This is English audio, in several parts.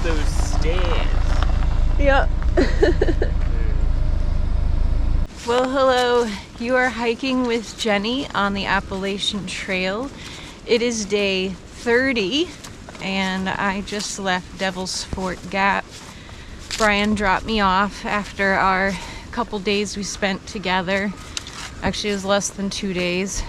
those stairs. Yep. Well, hello. You are hiking with Jenny on the Appalachian Trail. It is day 30, and I just left Devil's Fort Gap. Brian dropped me off after our couple days we spent together. Actually, it was less than 2 days.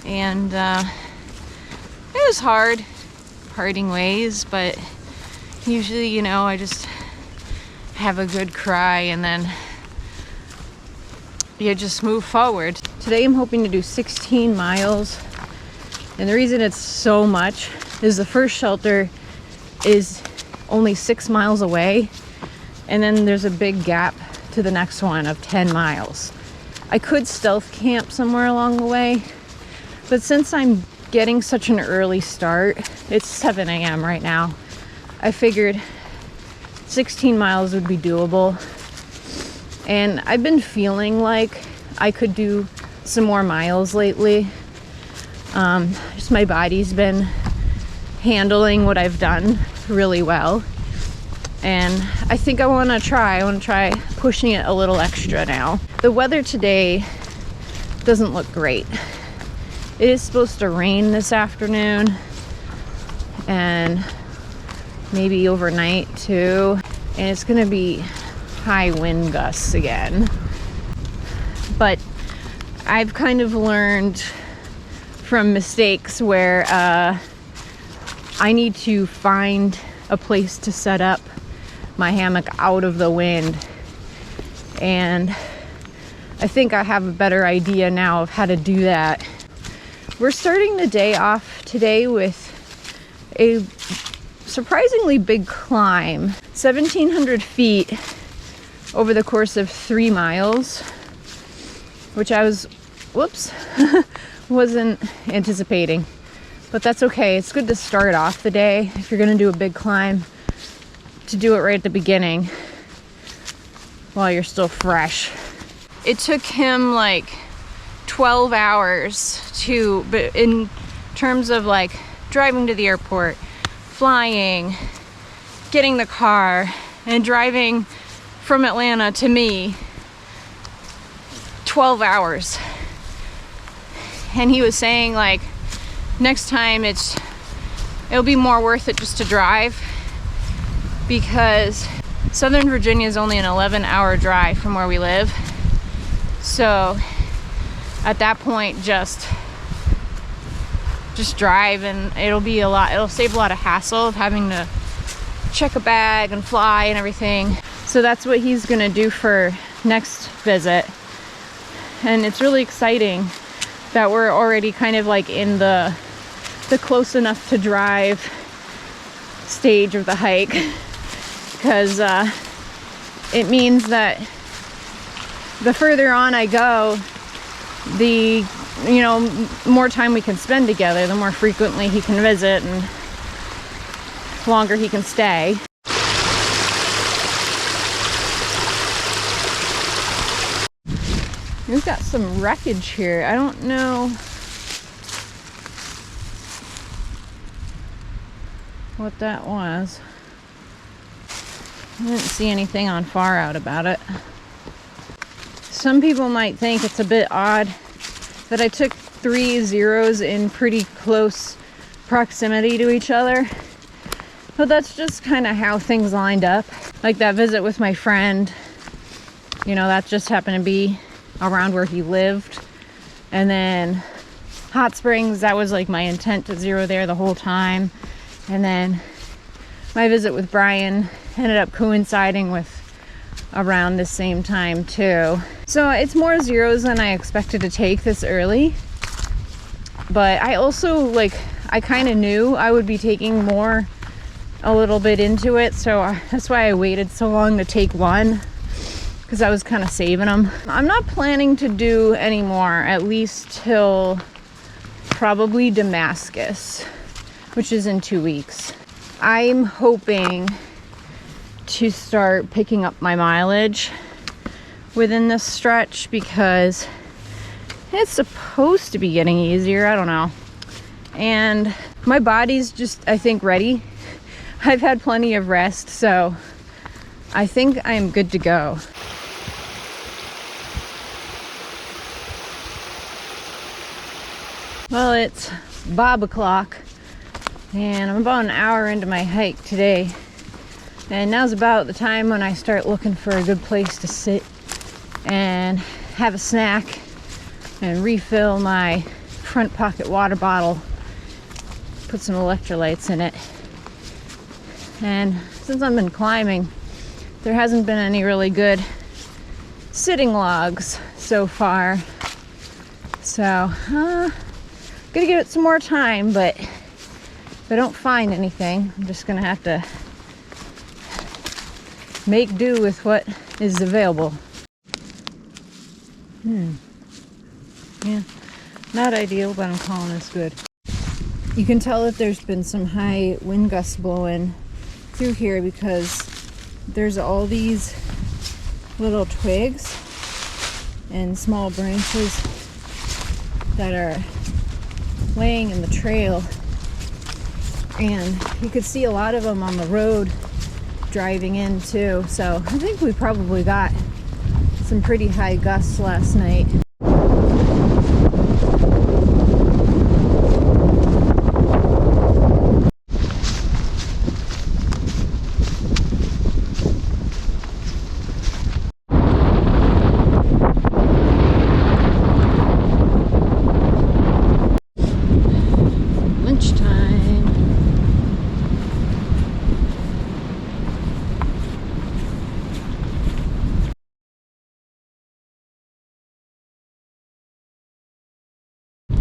And it was hard parting ways, but usually, you know, I just have a good cry and then you just move forward. Today I'm hoping to do 16 miles, and the reason it's so much is the first shelter is only 6 miles away, and then there's a big gap to the next one of 10 miles. I could stealth camp somewhere along the way, but since I'm getting such an early start, it's 7 a.m. right now, I figured 16 miles would be doable. And I've been feeling like I could do some more miles lately. Just my body's been handling what I've done really well. And I think I want to try pushing it a little extra now. The weather today doesn't look great. It is supposed to rain this afternoon and maybe overnight too. And it's going to be high wind gusts again. But I've kind of learned from mistakes where I need to find a place to set up my hammock out of the wind, and I think I have a better idea now of how to do that. We're starting the day off today with a surprisingly big climb, 1,700 feet over the course of 3 miles, which I wasn't anticipating, but that's okay. It's good to start off the day, if you're gonna do a big climb, to do it right at the beginning while you're still fresh. It took him like 12 hours but in terms of like driving to the airport, flying, getting the car, and driving from Atlanta to me, 12 hours. And he was saying like next time it'll be more worth it just to drive, because Southern Virginia is only an 11-hour drive from where we live. So at that point, just drive, and it'll save a lot of hassle of having to check a bag and fly and everything. So that's what he's gonna do for next visit. And it's really exciting that we're already kind of like in the close enough to drive stage of the hike, because it means that the further on I go, the more time we can spend together, the more frequently he can visit and longer he can stay. We've got some wreckage here. I don't know what that was. I didn't see anything on far out about it. Some people might think it's a bit odd that I took 3 zeros in pretty close proximity to each other, but that's just kind of how things lined up. Like that visit with my friend, that just happened to be around where he lived. And then Hot Springs, that was like my intent to zero there the whole time. And then my visit with Brian ended up coinciding with around the same time too. So it's more zeros than I expected to take this early. But I also I kind of knew I would be taking more a little bit into it. So that's why I waited so long to take one, because I was kind of saving them. I'm not planning to do any more, at least till probably Damascus, which is in 2 weeks. I'm hoping to start picking up my mileage within this stretch, because it's supposed to be getting easier. I don't know. And my body's just, I think, ready. I've had plenty of rest, so I think I'm good to go. Well, it's Bob o'clock, and I'm about an hour into my hike today. And now's about the time when I start looking for a good place to sit and have a snack and refill my front pocket water bottle, put some electrolytes in it. And since I've been climbing, there hasn't been any really good sitting logs so far. So, gonna give it some more time, but if I don't find anything, I'm just gonna have to make do with what is available. Yeah, not ideal, but I'm calling this good. You can tell that there's been some high wind gusts blowing through here because there's all these little twigs and small branches that are laying in the trail, and you could see a lot of them on the road driving in too. So I think we probably got some pretty high gusts last night.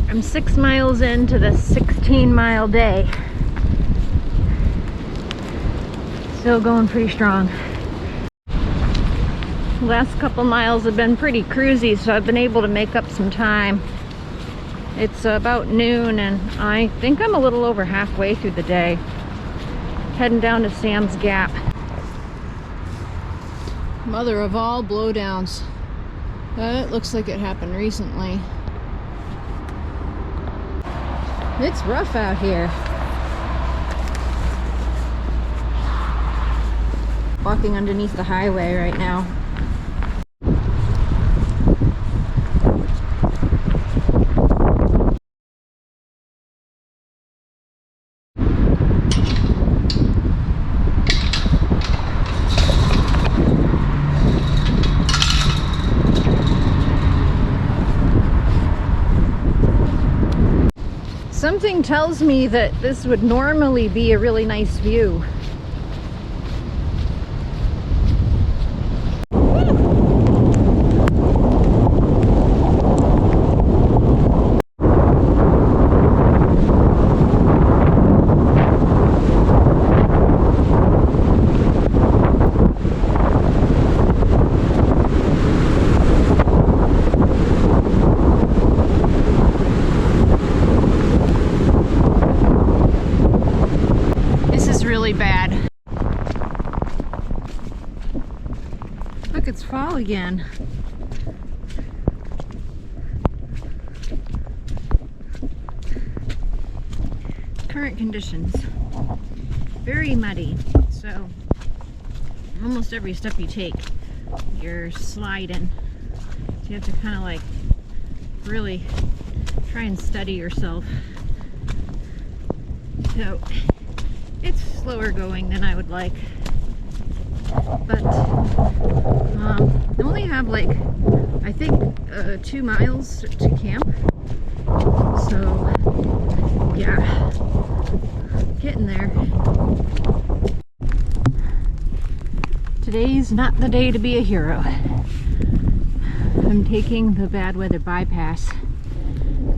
I'm 6 miles into the 16-mile day. Still going pretty strong. The last couple miles have been pretty cruisy, so I've been able to make up some time. It's about noon and I think I'm a little over halfway through the day. Heading down to Sam's Gap. Mother of all blowdowns. It looks like it happened recently. It's rough out here. Walking underneath the highway right now. Something tells me that this would normally be a really nice view. Bad. Look, it's fall again. Current conditions, very muddy, so almost every step you take you're sliding, so you have to kind of like really try and steady yourself. So it's slower going than I would like, but I only have like, I think 2 miles to camp, so yeah, getting there. Today's not the day to be a hero. I'm taking the bad weather bypass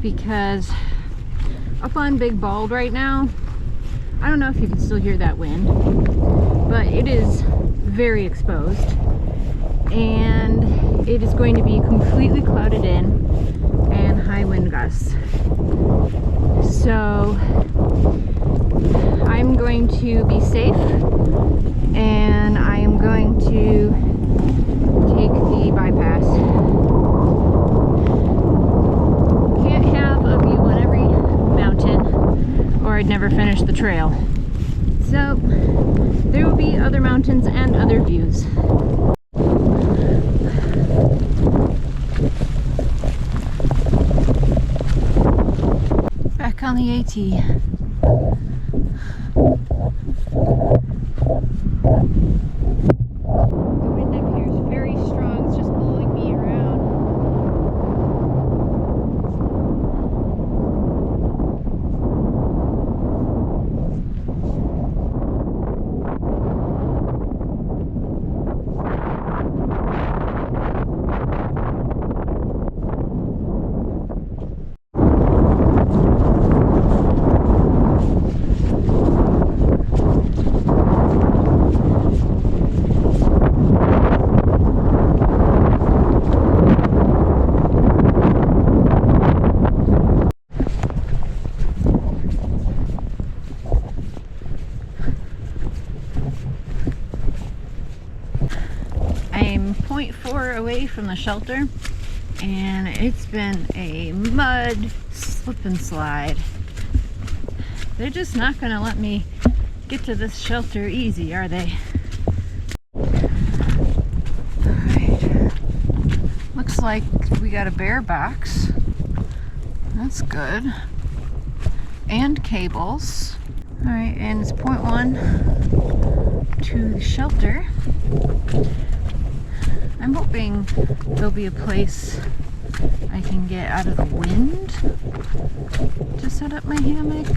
because up on Big Bald right now, I don't know if you can still hear that wind, but it is very exposed and it is going to be completely clouded in and high wind gusts. So I'm going to be safe and I am going to take the bypass. Can't have a view on every mountain or I'd never finish the trail. So there will be other mountains and other views. Back on the AT. I'm 0.4 away from the shelter, and it's been a mud slip and slide. They're just not going to let me get to this shelter easy, are they? Alright. Looks like we got a bear box. That's good. And cables. Alright, and it's 0.1 to the shelter. I'm hoping there'll be a place I can get out of the wind to set up my hammock.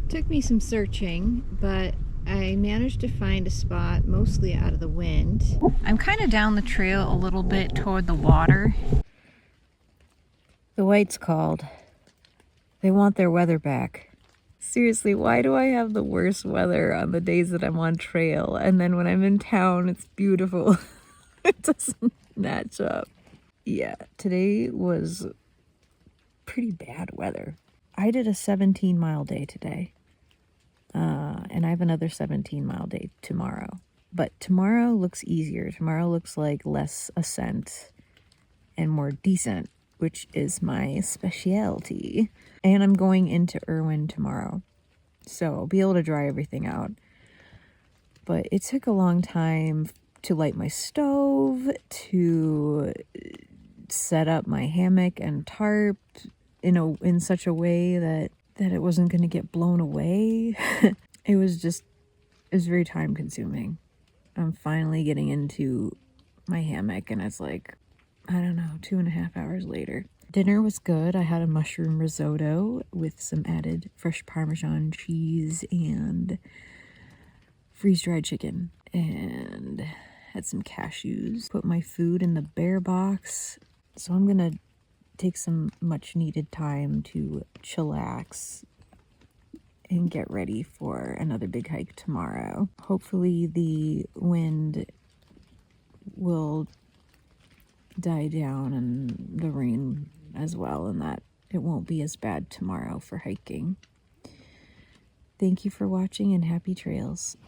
Took me some searching, but I managed to find a spot mostly out of the wind. I'm kind of down the trail a little bit toward the water. The whites called. They want their weather back. Seriously, why do I have the worst weather on the days that I'm on trail, and then when I'm in town it's beautiful? It doesn't match up. Yeah, today was pretty bad weather. I did a 17-mile day today, and I have another 17-mile day tomorrow. But tomorrow looks easier. Tomorrow looks like less ascent and more descent, which is my specialty. And I'm going into Irwin tomorrow, so I'll be able to dry everything out. But it took a long time to light my stove, to set up my hammock and tarp in such a way that it wasn't going to get blown away. It was very time consuming. I'm finally getting into my hammock, and it's like, I don't know, 2.5 hours later. Dinner was good. I had a mushroom risotto with some added fresh Parmesan cheese and freeze-dried chicken, and had some cashews. Put my food in the bear box. So I'm gonna take some much needed time to chillax and get ready for another big hike tomorrow. Hopefully the wind will die down and the rain as well, and that it won't be as bad tomorrow for hiking. Thank you for watching, and happy trails.